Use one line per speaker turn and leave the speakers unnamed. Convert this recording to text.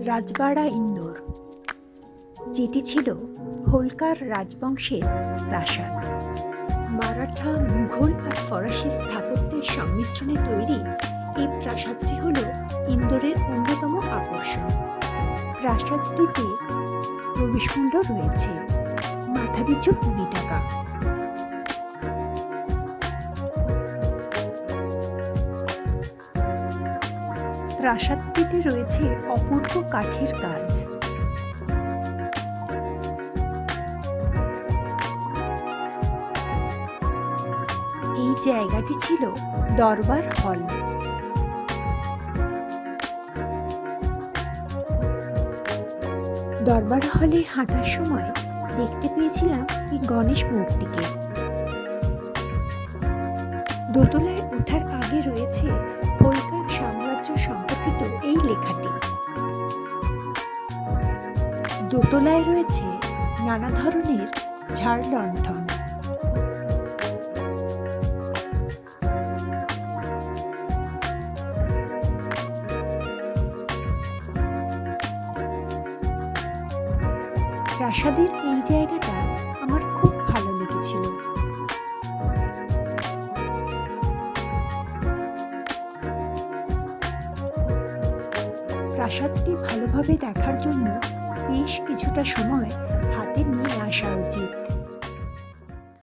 রাজবাড়া ইন্দোর, যেটি ছিল হোলকার রাজবংশের প্রাসাদ। মারাঠা, মুঘল আর ফরাসি স্থাপত্যের সংমিশ্রণে তৈরি এই প্রাসাদটি হল ইন্দোরের অন্যতম আকর্ষণ। প্রাসাদটিতে প্রবেশমূল্য রয়েছে মাথাপিছু 20 টাকা। প্রাসাদটিতে রয়েছে অপূর্ব কাঠের কাজ। এই জায়গাটি ছিল দরবার হল। দরবার হলে হাঁটার সময় দেখতে পেয়েছিলাম এই গণেশ মূর্তিকে। দোতলায় ওঠার আগে রয়েছে হোলকার সাম্রাজ্য সম্পর্কিত এই লেখাটি। দোতলায় রয়েছে নানা ধরনের ঝাড় লণ্ঠন। প্রাসাদের এই জায়গাটা আমার খুব ভালো লেগেছিল। প্রাসাদটি ভালোভাবে দেখার জন্য বেশ কিছুটা সময় হাতে নিয়ে আসা উচিত।